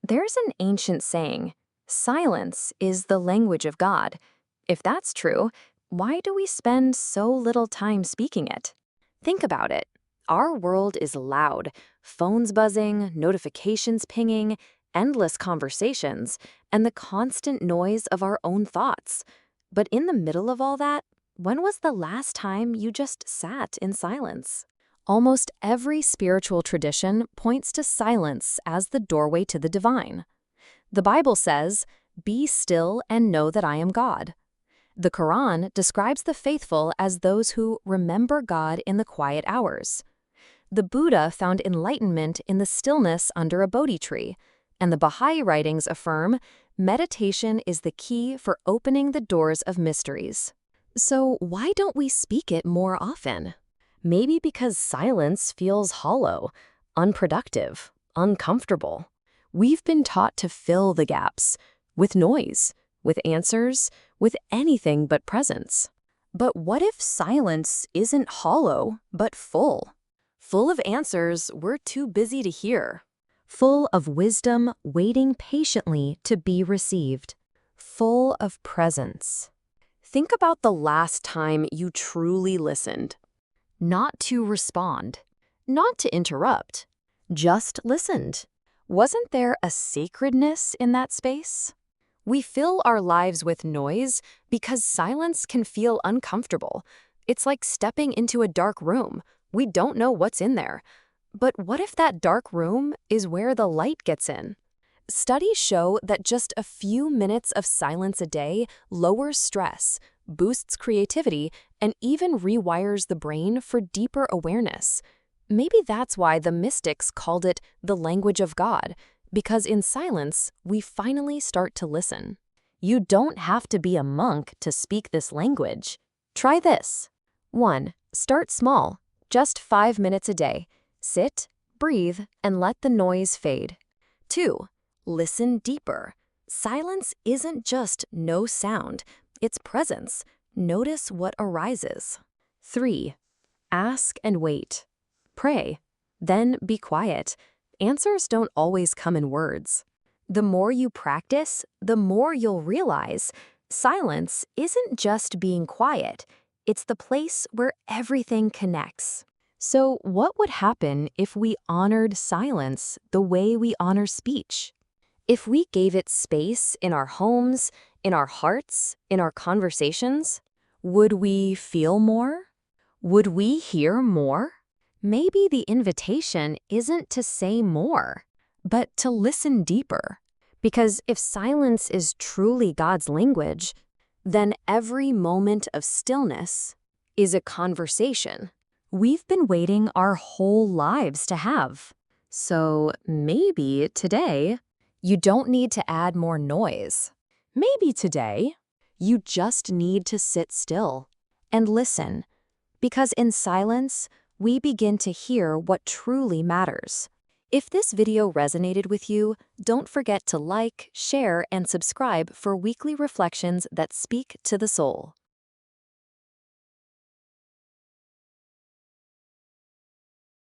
There's an ancient saying, silence is the language of God. If that's true, why do we spend so little time speaking it? Think about it. Our world is loud, phones buzzing, notifications pinging, endless conversations, and the constant noise of our own thoughts. But in the middle of all that, when was the last time you just sat in silence? Almost every spiritual tradition points to silence as the doorway to the divine. The Bible says, "Be still and know that I am God." The Quran describes the faithful as those who remember God in the quiet hours. The Buddha found enlightenment in the stillness under a Bodhi tree, and the Bahá'í writings affirm meditation is the key for opening the doors of mysteries. So why don't we speak it more often? Maybe because silence feels hollow, unproductive, uncomfortable. We've been taught to fill the gaps with noise, with answers, with anything but presence. But what if silence isn't hollow, but full? Full of answers we're too busy to hear. Full of wisdom waiting patiently to be received. Full of presence. Think about the last time you truly listened. Not to respond, not to interrupt, just listened. Wasn't there a sacredness in that space? We fill our lives with noise because silence can feel uncomfortable. It's like stepping into a dark room. We don't know what's in there. But what if that dark room is where the light gets in? Studies show that just a few minutes of silence a day lowers stress, boosts creativity, and even rewires the brain for deeper awareness. Maybe that's why the mystics called it the language of God, because in silence, we finally start to listen. You don't have to be a monk to speak this language. Try this. 1. Start small, just 5 minutes a day. Sit, breathe, and let the noise fade. 2. Listen deeper. Silence isn't just no sound. It's presence. Notice what arises. 3. Ask and wait. Pray. Then be quiet. Answers don't always come in words. The more you practice, the more you'll realize silence isn't just being quiet. It's the place where everything connects. So what would happen if we honored silence the way we honor speech? If we gave it space in our homes, in our hearts, in our conversations, would we feel more? Would we hear more? Maybe the invitation isn't to say more, but to listen deeper. Because if silence is truly God's language, then every moment of stillness is a conversation we've been waiting our whole lives to have. So maybe today, you don't need to add more noise. Maybe today, you just need to sit still and listen, because in silence, we begin to hear what truly matters. If this video resonated with you, don't forget to like, share, and subscribe for weekly reflections that speak to the soul.